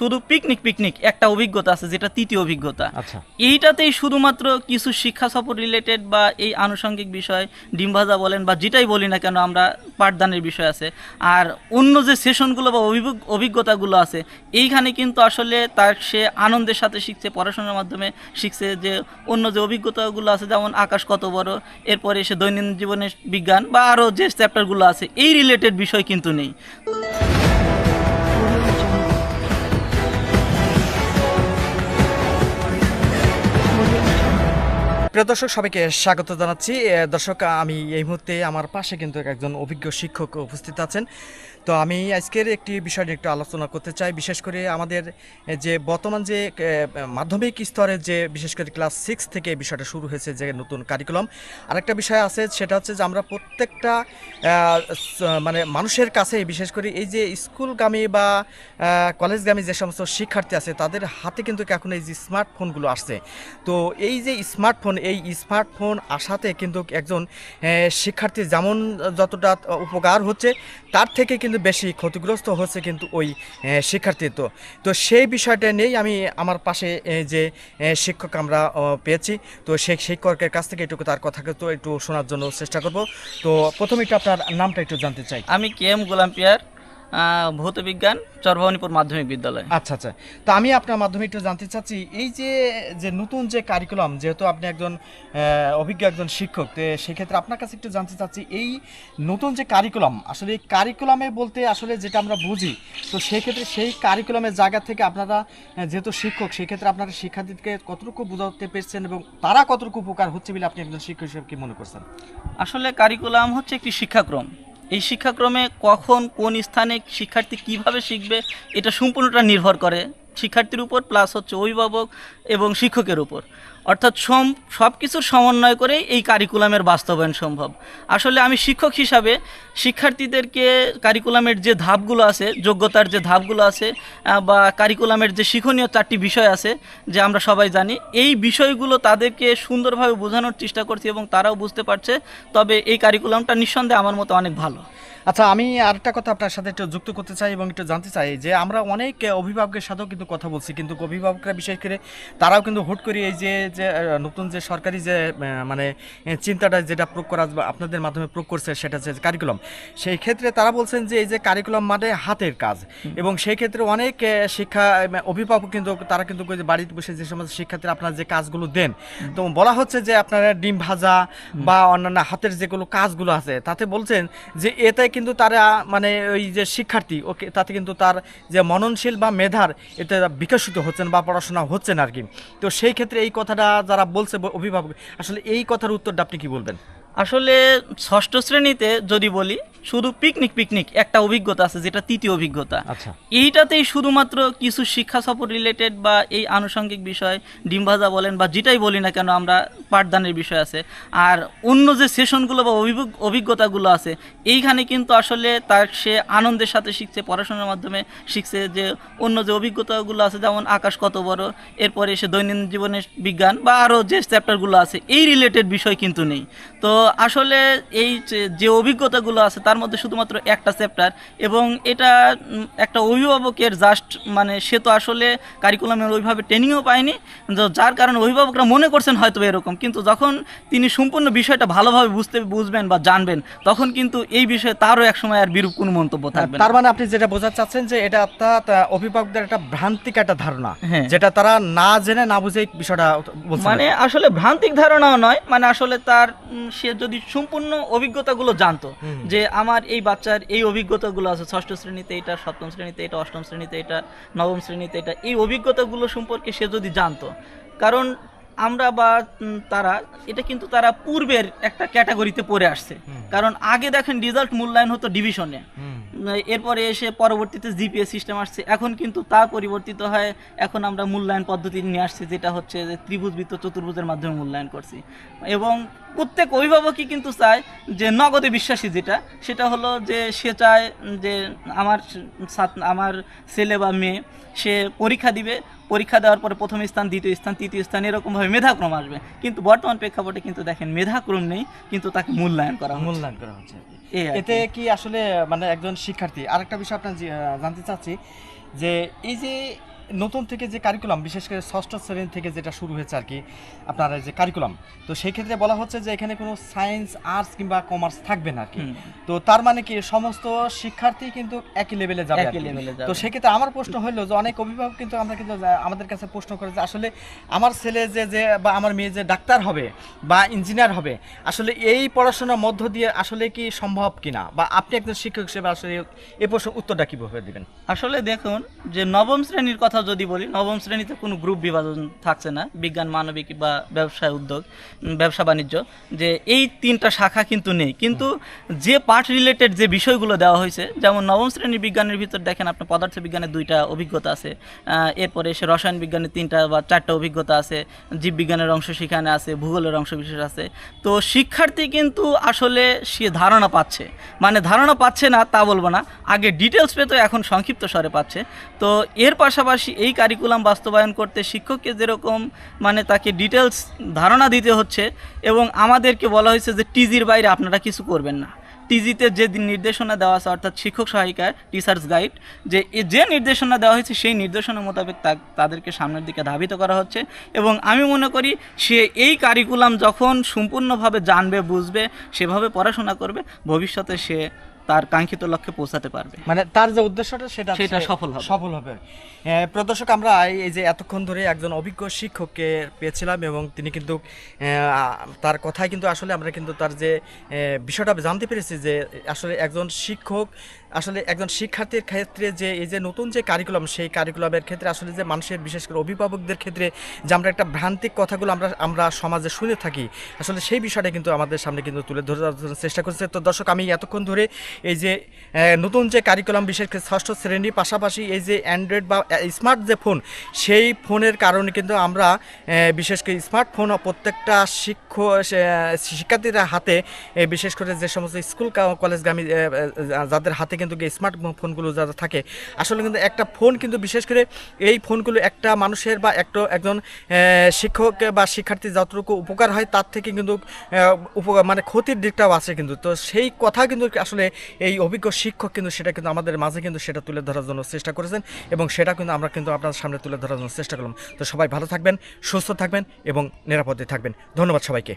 শুধু পিকনিক একটা অভিজ্ঞতা আছে, যেটা তৃতীয় অভিজ্ঞতা। আচ্ছা। এইটাতেই শুধুমাত্র কিছু শিক্ষা সফর রিলেটেড বা এই আনুষঙ্গিক বিষয়, ডিম ভাজা বলেন বা যেটাই বলি না কেন, আমরা পাঠদানের বিষয় আছে। আর অন্য যে সেশনগুলো বা অভিজ্ঞতাগুলো আছে, এইখানে কিন্তু আসলে তার সে আনন্দের সাথে শিখছে, পড়াশোনার মাধ্যমে শিখছে। যে অন্য যে অভিজ্ঞতাগুলো আছে, যেমন আকাশ কত বড়, এরপরে সে দৈনন্দিন জীবনের বিজ্ঞান বা আরও যে চ্যাপ্টারগুলো আছে, এই রিলেটেড বিষয় কিন্তু নেই। প্রিয় দর্শক, সবাইকে স্বাগত জানাচ্ছি। দর্শক, আমি এই মুহূর্তে আমার পাশে কিন্তু একজন অভিজ্ঞ শিক্ষক উপস্থিত আছেন। তো আমি আজকের একটি বিষয় নিয়ে একটু আলোচনা করতে চাই। বিশেষ করে আমাদের যে বর্তমান যে মাধ্যমিক স্তরে যে বিশেষ করে ক্লাস 6 থেকে বিষয়টা শুরু হয়েছে, যে নতুন কারিকুলাম। আরেকটা বিষয় আছে, সেটা হচ্ছে যে আমরা প্রত্যেকটা মানে মানুষের কাছে, বিশেষ করে এই যে স্কুলগামী বা কলেজগামী যে সমস্ত শিক্ষার্থী আছে, তাদের হাতে কিন্তু এখন এই যে স্মার্টফোনগুলো আসছে। তো এই যে স্মার্টফোন আসাতে কিন্তু একজন শিক্ষার্থী যেমন যতটা উপকার হচ্ছে, তার থেকে কিন্তু বেশি ক্ষতিগ্রস্ত হচ্ছে কিন্তু ওই শিক্ষার্থী। তো সেই বিষয়টা নিয়েই আমি আমার পাশে যে শিক্ষক আমরা পেয়েছি, তো সেই শিক্ষকের কাছ থেকে একটু তার কথা তো একটু শোনার জন্য চেষ্টা করব। তো প্রথমে একটু আপনার নামটা একটু জানতে চাই। আমি KM গোলাম পিয়ার, ভৌত বিজ্ঞান, চরভবানীপুর মাধ্যমিক বিদ্যালয়। আচ্ছা আচ্ছা। তো আমি আপনার মাধ্যমে একটু জানতে চাচ্ছি, এই যে যে নতুন যে কারিকুলাম, যেহেতু আপনি একজন অভিজ্ঞ একজন শিক্ষক, তো সেক্ষেত্রে আপনার কাছে একটু জানতে চাচ্ছি, এই নতুন যে কারিকুলাম, আসলে এই কারিকুলামে বলতে আসলে যেটা আমরা বুঝি, তো সেক্ষেত্রে সেই কারিকুলামের জায়গা থেকে আপনারা যেহেতু শিক্ষক, সেক্ষেত্রে আপনারা শিক্ষার্থীদেরকে কতটুকু বোঝাতে পেরেছেন এবং তারা কতটুকু উপকার হচ্ছে বলে আপনি একজন শিক্ষক হিসেবে কি মনে করছেন? আসলে কারিকুলাম হচ্ছে একটি শিক্ষাক্রম। এই শিক্ষাক্রমে কখন কোন স্থানে শিক্ষার্থী কিভাবে শিখবে, এটা সম্পূর্ণটা নির্ভর করে শিক্ষার্থীর উপর, প্লাস হচ্ছে অভিভাবক এবং শিক্ষকের উপর। অর্থাৎ সব কিছুর সমন্বয় করে এই কারিকুলামের বাস্তবায়ন সম্ভব। আসলে আমি শিক্ষক হিসাবে শিক্ষার্থীদেরকে কারিকুলামের যে ধাপগুলো আছে, যোগ্যতার যে ধাপগুলো আছে, বা কারিকুলামের যে শিক্ষণীয় 4টি বিষয় আছে, যে আমরা সবাই জানি, এই বিষয়গুলো তাদেরকে সুন্দরভাবে বোঝানোর চেষ্টা করছি এবং তারাও বুঝতে পারছে। তবে এই কারিকুলামটা নিঃসন্দেহে আমার মতো অনেক ভালো। আচ্ছা, আমি আরেকটা কথা আপনার সাথে একটু যুক্ত করতে চাই এবং একটু জানতে চাই, যে আমরা অনেক অভিভাবকের সাথেও কিন্তু কথা বলছি, কিন্তু অভিভাবকরা বিশেষ করে তারাও কিন্তু হুট করে এই যে যে নতুন যে সরকারি যে মানে চিন্তাটা যেটা প্রয়োগ করা আপনাদের মাধ্যমে প্রয়োগ করছে, সেটা হচ্ছে কারিকুলাম। সেই ক্ষেত্রে তারা বলছেন যে এই যে কারিকুলাম মানে হাতের কাজ, এবং সেই ক্ষেত্রে অনেক শিক্ষা অভিভাবক কিন্তু তারা কিন্তু বাড়িতে বসে যে সমস্ত শিক্ষার্থীরা আপনারা যে কাজগুলো দেন, তো বলা হচ্ছে যে আপনারা ডিম ভাজা বা অন্যান্য হাতের যেগুলো কাজগুলো আছে, তাতে বলছেন যে এতে কিন্তু তারা মানে ওই যে শিক্ষার্থী, ওকে, তাতে কিন্তু তার যে মননশীল বা মেধার এতে বিকশিত হচ্ছেন বা পড়াশোনা হচ্ছেন আর কি। তো সেই ক্ষেত্রে এই কথাটা যারা বলছে অভিভাবক, আসলে এই কথার উত্তরটা আপনি কি বলবেন? আসলে ষষ্ঠ শ্রেণীতে যদি বলি, শুধু পিকনিক একটা অভিজ্ঞতা আছে, যেটা তৃতীয় অভিজ্ঞতা। আচ্ছা। এইটাতেই শুধুমাত্র কিছু শিক্ষা সফর রিলেটেড বা এই আনুষঙ্গিক বিষয়, ডিম ভাজা বলেন বা যেটাই বলি না কেন, আমরা পাঠদানের বিষয় আছে। আর অন্য যে সেশনগুলো বা অভিজ্ঞতাগুলো আছে, এইখানে কিন্তু আসলে তার সে আনন্দের সাথে শিখছে, পড়াশোনার মাধ্যমে শিখছে। যে অন্য যে অভিজ্ঞতাগুলো আছে, যেমন আকাশ কত বড়, এরপরে সে দৈনন্দিন জীবনের বিজ্ঞান বা আরও যে চ্যাপ্টারগুলো আছে, এই রিলেটেড বিষয় কিন্তু নেই। তো আসলে এই যে অভিজ্ঞতাগুলো আছে, তার মধ্যে শুধুমাত্র একটা চ্যাপ্টার, এবং এটা একটা অভিভাবকের জাস্ট মানে সে তো আসলে কারিকুলামের ওইভাবে ট্রেনিংও পায়নি, যার কারণে অভিভাবকরা মনে করছেন হয়তো এরকম, কিন্তু যখন তিনি সম্পূর্ণ বিষয়টা ভালোভাবে বুঝবেন বা জানবেন, তখন কিন্তু এই বিষয়ে তারও একসময় আর বিরূপ কোনো মন্তব্য থাকবে না। তার মানে আপনি যেটা বোঝাতে চাচ্ছেন যে এটা অর্থাৎ অভিভাবকদের একটা ভ্রান্তিক একটা ধারণা, হ্যাঁ, যেটা তারা না জেনে না বুঝে বিষয়টা বলছে। মানে আসলে ভ্রান্তিক ধারণাও নয়, মানে আসলে তার সে যদি সম্পূর্ণ অভিজ্ঞতাগুলো জানতো, যে আমার এই বাচ্চার এই অভিজ্ঞতাগুলো আছে, ষষ্ঠ শ্রেণীতে এটা, সপ্তম শ্রেণীতে এটা, অষ্টম শ্রেণীতে এটা, নবম শ্রেণীতে এটা, এই অভিজ্ঞতাগুলো সম্পর্কে সে যদি জানতো। কারণ আমরা বা তারা, এটা কিন্তু তারা পূর্বের একটা ক্যাটাগরিতে পড়ে আসছে। কারণ আগে দেখেন রেজাল্ট মূল্যায়ন হতো ডিভিশনে, এরপরে এসে পরবর্তীতে জিপিএ সিস্টেম আসছে। এখন কিন্তু তা পরিবর্তিত হয়, এখন আমরা মূল্যায়ন পদ্ধতি নিয়ে আসছি, যেটা হচ্ছে যে ত্রিভুজ বৃত্ত চতুর্ভুজের মাধ্যমে মূল্যায়ন করছি। এবং প্রত্যেক অভিভাবকই কিন্তু চায় যে নগদে বিশ্বাসী, সেটা হলো যে সে চায় যে আমার ছেলে বা মেয়ে সে পরীক্ষা দিবে, পরীক্ষা দেওয়ার পরে প্রথম স্থান, দ্বিতীয় স্থান, তৃতীয় স্থান, এরকমভাবে মেধাক্রম আসবে। কিন্তু বর্তমান প্রেক্ষাপটে কিন্তু দেখেন মেধাক্রম নেই, কিন্তু তাকে মূল্যায়ন করা হচ্ছে। এতে এতে কি আসলে মানে একজন শিক্ষার্থী, আরেকটা বিষয় আপনার জানতে চাচ্ছি, যে এই যে নতুন থেকে যে কারিকুলাম, বিশেষ করে ষষ্ঠ শ্রেণী থেকে যেটা শুরু হয়েছে আর কি আপনার এই যে কারিকুলাম, তো সেই ক্ষেত্রে বলা হচ্ছে যে এখানে কোনো সায়েন্স, আর্টস কিংবা কমার্স থাকবে না আর কি। তো তার মানে কি সমস্ত শিক্ষার্থী কিন্তু একই লেভেলে যাবে আর কি। তো সেক্ষেত্রে আমার প্রশ্ন হলো যে অনেক অভিভাবক কিন্তু আমরা কিন্তু আমাদের কাছে প্রশ্ন করে যে আসলে আমার ছেলে যে বা আমার মেয়ে যে ডাক্তার হবে বা ইঞ্জিনিয়ার হবে, আসলে এই পড়াশোনার মধ্য দিয়ে আসলে কি সম্ভব কিনা, বা আপনি একজন শিক্ষক হিসেবে আসলে এই প্রশ্নের উত্তরটা কিভাবে দিবেন? আসলে দেখুন, যে নবম শ্রেণীর কথা যদি বলি, নবম শ্রেণীতে কোনো গ্রুপ বিভাজন থাকছে না, বিজ্ঞান, মানবিক বা ব্যবসায় উদ্যোগ, ব্যবসা বাণিজ্য, যে এই তিনটা শাখা কিন্তু নেই। কিন্তু যে পার্ট রিলেটেড যে বিষয়গুলো দেওয়া হয়েছে, যেমন নবম শ্রেণীর বিজ্ঞানের ভিতর দেখেন আপনি পদার্থ বিজ্ঞানের 2টা অভিজ্ঞতা আছে, এরপরে এসে রসায়ন বিজ্ঞানের 3টা বা 4টা অভিজ্ঞতা আছে, জীববিজ্ঞানের অংশ সেখানে আছে, ভূগোলের অংশ বিশেষ আছে। তো শিক্ষার্থী কিন্তু আসলে সে ধারণা পাচ্ছে, মানে ধারণা পাচ্ছে না তা বলবো না, আগে ডিটেলস পেতো, এখন সংক্ষিপ্ত স্বরে পাচ্ছে। তো এর পাশাপাশি এই কারিকুলাম বাস্তবায়ন করতে শিক্ষককে যেরকম মানে তাকে ডিটেলস ধারণা দিতে হচ্ছে, এবং আমাদেরকে বলা হয়েছে যে টিজির বাইরে আপনারা কিছু করবেন না। টিজিতে যে নির্দেশনা দেওয়া আছে, অর্থাৎ শিক্ষক সহায়িকা, টিচার্স গাইড, যে নির্দেশনা দেওয়া হয়েছে সেই নির্দেশনা মোতাবেক তাদেরকে সামনের দিকে ধাবিত করা হচ্ছে। এবং আমি মনে করি সে এই কারিকুলাম যখন সম্পূর্ণভাবে জানবে, বুঝবে, সেভাবে পড়াশোনা করবে, ভবিষ্যতে সে তার কাঙ্ক্ষিত লক্ষ্যে পৌঁছাতে পারবে, মানে তার যে উদ্দেশ্যটা সেটা সফল হবে। প্রদর্শক, আমরা এই যে এতক্ষণ ধরে একজন অভিজ্ঞ শিক্ষককে পেয়েছিলাম, এবং তিনি কিন্তু তার কথায় কিন্তু আসলে আমরা কিন্তু তার যে বিষয়টা জানতে পেরেছি যে আসলে একজন শিক্ষক, আসলে একজন শিক্ষার্থীর ক্ষেত্রে যে এই যে নতুন যে কারিকুলাম, সেই কারিকুলামের ক্ষেত্রে আসলে যে মানুষের, বিশেষ করে অভিভাবকদের ক্ষেত্রে যে আমরা একটা ভ্রান্তিক কথাগুলো আমরা সমাজে শুনে থাকি, আসলে সেই বিষয়টা কিন্তু আমাদের সামনে কিন্তু তুলে ধরার চেষ্টা করছে। তো দর্শক, আমি এতক্ষণ ধরে এই যে নতুন যে কারিকুলাম, বিশেষ করে ষষ্ঠ শ্রেণীর পাশাপাশি এই যে অ্যান্ড্রয়েড বা স্মার্ট যে ফোন, সেই ফোনের কারণে কিন্তু আমরা বিশেষ করে স্মার্টফোন প্রত্যেকটা শিক্ষার্থীদের হাতে, বিশেষ করে যে সমস্ত স্কুল কলেজগামী যাদের হাতে কিন্তু স্মার্টফোনগুলো যারা থাকে, আসলে কিন্তু একটা ফোন কিন্তু বিশেষ করে এই ফোনগুলো একটা মানুষের বা একজন শিক্ষক বা শিক্ষার্থী যতটুকু উপকার হয়, তার থেকে কিন্তু উপকার মানে ক্ষতির দিকটাও আছে কিন্তু। তো সেই কথা কিন্তু আসলে এই অভিজ্ঞ শিক্ষক কিন্তু সেটা কিন্তু আমাদের মাঝে কিন্তু সেটা তুলে ধরার জন্য চেষ্টা করেছেন, এবং সেটা কিন্তু আমরা কিন্তু আপনার সামনে তুলে ধরার জন্য চেষ্টা করলাম। তো সবাই ভালো থাকবেন, সুস্থ থাকবেন এবং নিরাপদে থাকবেন। ধন্যবাদ সবাইকে।